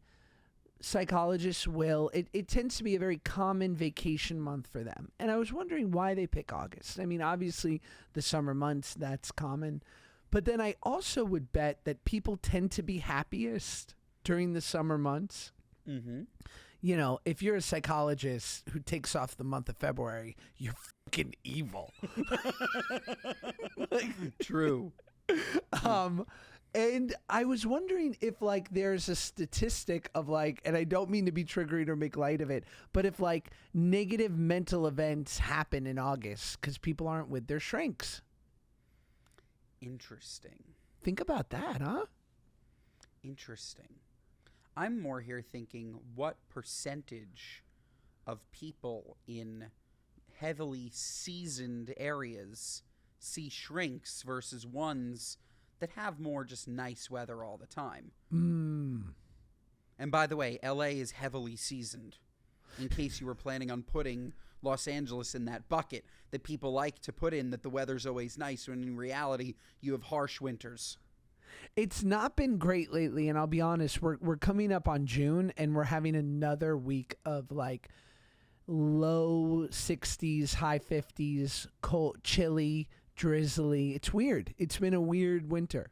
psychologists will, it tends to be a very common vacation month for them. And I was wondering why they pick August. I mean, obviously the summer months, that's common. But then I also would bet that people tend to be happiest during the summer months. Mm-hmm. You know, if you're a psychologist who takes off the month of February, you're fucking evil. True. And I was wondering if, like, there's a statistic of, like, and I don't mean to be triggering or make light of it, but if, like, negative mental events happen in August because people aren't with their shrinks. Interesting. Think about that, huh? Interesting. I'm more here thinking, what percentage of people in heavily seasoned areas see shrinks versus ones that have more just nice weather all the time? And by the way, LA is heavily seasoned, in case you were planning on putting Los Angeles in that bucket that people like to put in, that the weather's always nice, when in reality you have harsh winters. It's not been great lately, and I'll be honest, we're coming up on June, and we're having another week of, like, low 60s, high 50s, cold, chilly, drizzly. It's weird. It's been a weird winter.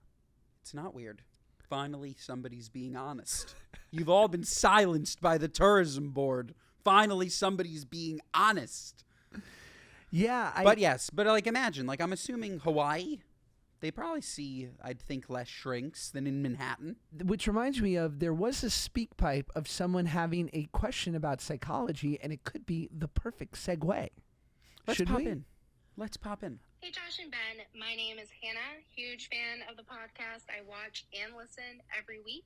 It's not weird. Finally, somebody's being honest. You've all been silenced by the tourism board. Finally, somebody's being honest. Yeah. But yes, but like, imagine, like, I'm assuming Hawaii, they probably see, I'd think, less shrinks than in Manhattan. Which reminds me of, there was a speak pipe of someone having a question about psychology, and it could be the perfect segue. Let's pop in. Hey, Josh and Ben. My name is Hannah. Huge fan of the podcast. I watch and listen every week.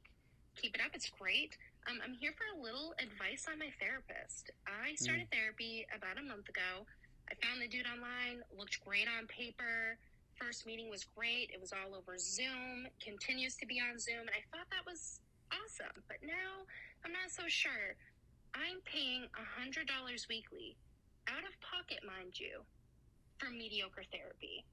Keep it up. It's great. I'm here for a little advice on my therapist. I started therapy about a month ago. I found the dude online, looked great on paper. First meeting was great. It was all over Zoom, continues to be on Zoom, and I thought that was awesome. But now I'm not so sure. I'm paying $100 weekly, out of pocket, mind you, for mediocre therapy.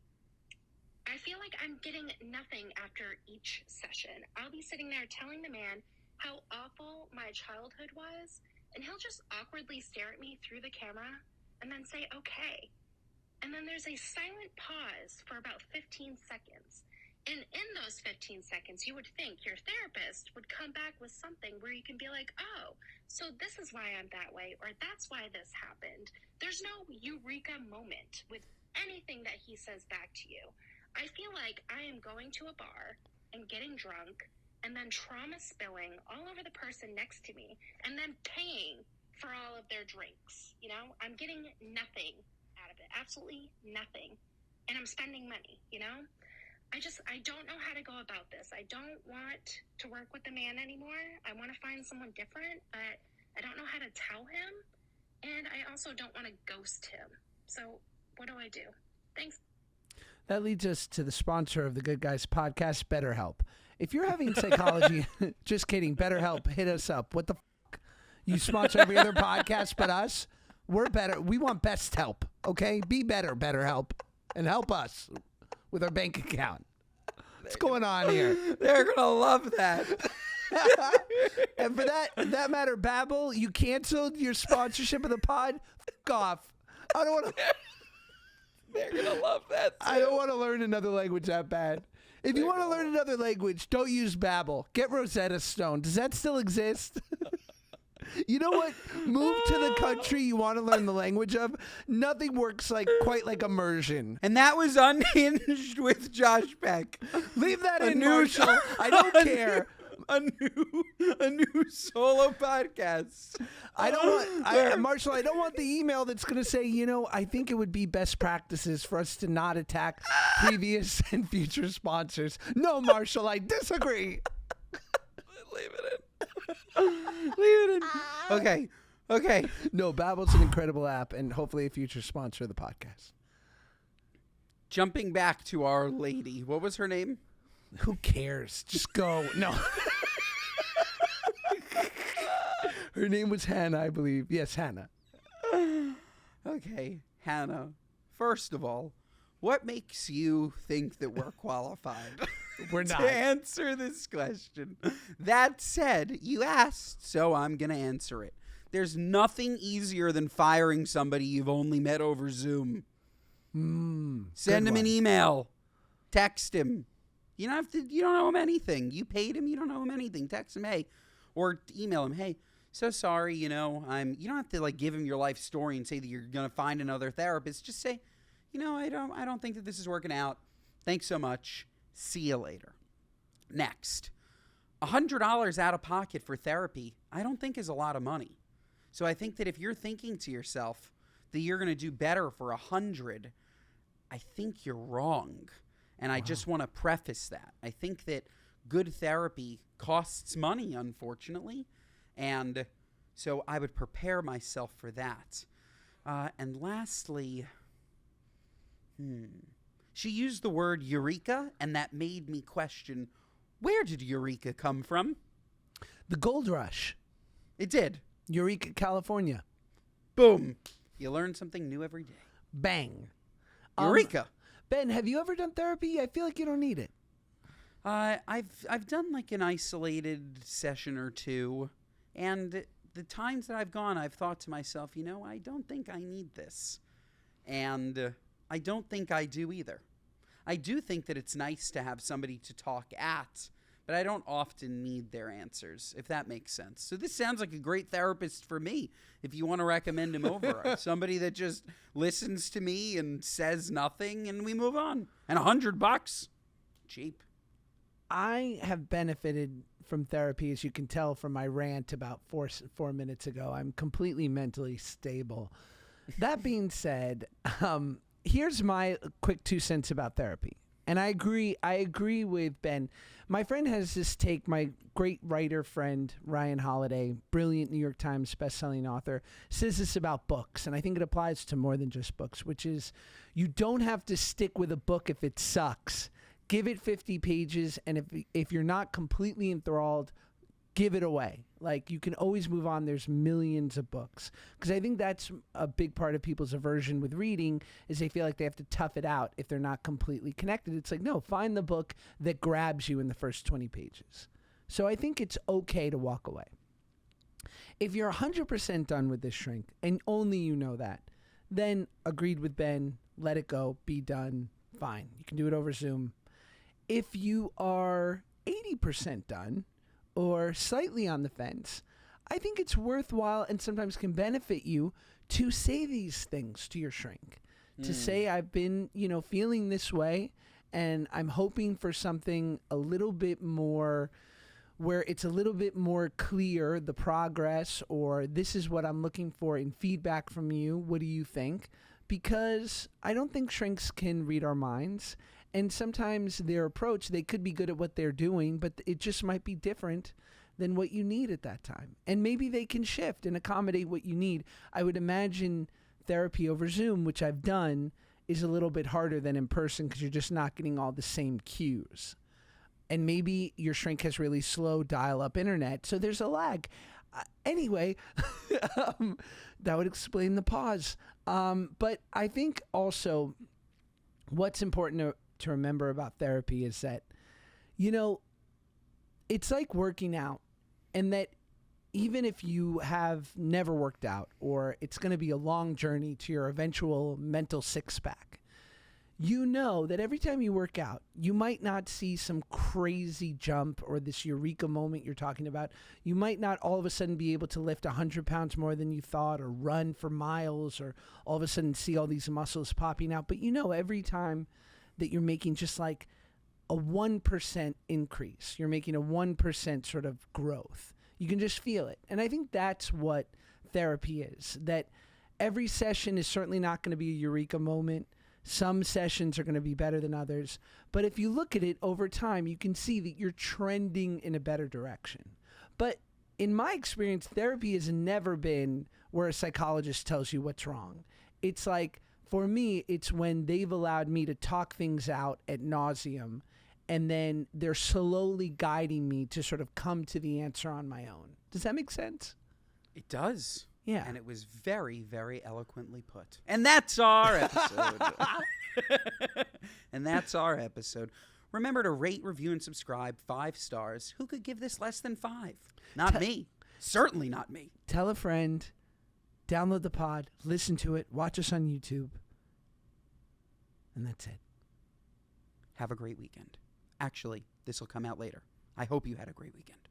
I feel like I'm getting nothing after each session. I'll be sitting there telling the man how awful my childhood was, and he'll just awkwardly stare at me through the camera and then say, okay. And then there's a silent pause for about 15 seconds. And in those 15 seconds, you would think your therapist would come back with something where you can be like, oh, so this is why I'm that way, or that's why this happened. There's no eureka moment with anything that he says back to you. I feel like I am going to a bar and getting drunk and then trauma spilling all over the person next to me, and then paying for all of their drinks. You know, I'm getting nothing out of it, absolutely nothing. And I'm spending money, you know? I don't know how to go about this. I don't want to work with the man anymore. I want to find someone different, but I don't know how to tell him. And I also don't want to ghost him. So what do I do? Thanks. That leads us to the sponsor of the Good Guys podcast, BetterHelp. If you're having psychology, just kidding, BetterHelp, hit us up. What the fuck? You sponsor every other podcast but us? We're better. We want best help, okay? Be better, BetterHelp, and help us with our bank account. What's going on here? They're going to love that. And for that matter, Babbel, you canceled your sponsorship of the pod? Fuck off. I don't want to... They're going to love that, too. I don't want to learn another language that bad. If you want to learn another language, don't use Babbel. Get Rosetta Stone. Does that still exist? You know what? Move to the country you want to learn the language of. Nothing works quite like immersion. And that was Unhinged with Josh Peck. Leave that in, Marshall. I don't care. A new solo podcast. I don't want, Marshall, I don't want the email that's going to say, I think it would be best practices for us to not attack previous and future sponsors. No, Marshall, I disagree. Leave it in. Leave it in. Okay. No, Babbel's an incredible app and hopefully a future sponsor of the podcast. Jumping back to Our Lady. What was her name? Who cares? Just go. No. Her name was Hannah, I believe. Yes, Hannah. Okay, Hannah. First of all, what makes you think that we're qualified? We're not. To answer this question. That said, you asked, so I'm going to answer it. There's nothing easier than firing somebody you've only met over Zoom. Send him an email. Text him. You don't owe him anything. You paid him, you don't owe him anything. Text him, hey, or email him, hey, so sorry, you don't have to give him your life story and say that you're going to find another therapist. Just say, I don't think that this is working out. Thanks so much. See you later. Next, $100 out of pocket for therapy, I don't think is a lot of money. So I think that if you're thinking to yourself that you're going to do better for $100, I think you're wrong. And I just want to preface that. I think that good therapy costs money, unfortunately. And so I would prepare myself for that. And lastly, she used the word eureka, and that made me question, where did eureka come from? The gold rush. It did. Eureka, California. Boom. You learn something new every day. Bang. Eureka. Ben, have you ever done therapy? I feel like you don't need it. I've done an isolated session or two, and the times that I've gone, I've thought to myself, I don't think I need this, and I don't think I do either. I do think that it's nice to have somebody to talk at, but I don't often need their answers, if that makes sense. So this sounds like a great therapist for me, if you want to recommend him over. Somebody that just listens to me and says nothing, and we move on. And $100, cheap. I have benefited from therapy, as you can tell from my rant about 4 minutes ago. I'm completely mentally stable. That being said, here's my quick 2 cents about therapy. And I agree with Ben. My friend has this take, my great writer friend, Ryan Holiday, brilliant New York Times bestselling author, says this about books. And I think it applies to more than just books, which is you don't have to stick with a book if it sucks. Give it 50 pages. And if you're not completely enthralled, give it away. You can always move on. There's millions of books. Because I think that's a big part of people's aversion with reading is they feel like they have to tough it out if they're not completely connected. It's no, find the book that grabs you in the first 20 pages. So I think it's okay to walk away. If you're 100% done with this shrink, and only you know that, then agreed with Ben, let it go, be done, fine. You can do it over Zoom. If you are 80% done, or slightly on the fence, I think it's worthwhile and sometimes can benefit you to say these things to your shrink. To say, I've been, feeling this way, and I'm hoping for something a little bit more where it's a little bit more clear, the progress, or this is what I'm looking for in feedback from you. What do you think? Because I don't think shrinks can read our minds. And sometimes their approach, they could be good at what they're doing, but it just might be different than what you need at that time. And maybe they can shift and accommodate what you need. I would imagine therapy over Zoom, which I've done, is a little bit harder than in person because you're just not getting all the same cues. And maybe your shrink has really slow dial-up internet, so there's a lag. Anyway, that would explain the pause. But I think also what's important to remember about therapy is that, it's like working out, and that even if you have never worked out, or it's going to be a long journey to your eventual mental six-pack, that every time you work out, you might not see some crazy jump or this eureka moment you're talking about. You might not all of a sudden be able to lift 100 pounds more than you thought, or run for miles, or all of a sudden see all these muscles popping out. But every time that you're making just like a 1% increase, you're making a 1% sort of growth. You can just feel it. And I think that's what therapy is, that every session is certainly not going to be a eureka moment. Some sessions are going to be better than others. But if you look at it over time, you can see that you're trending in a better direction. But in my experience, therapy has never been where a psychologist tells you what's wrong. It's like, for me, it's when they've allowed me to talk things out ad nauseum, and then they're slowly guiding me to sort of come to the answer on my own. Does that make sense? It does. Yeah. And it was very, very eloquently put. And that's our episode. And that's our episode. Remember to rate, review, and subscribe 5 stars. Who could give this less than 5? Not me. Certainly not me. Tell a friend. Download the pod. Listen to it. Watch us on YouTube. And that's it. Have a great weekend. Actually, this will come out later. I hope you had a great weekend.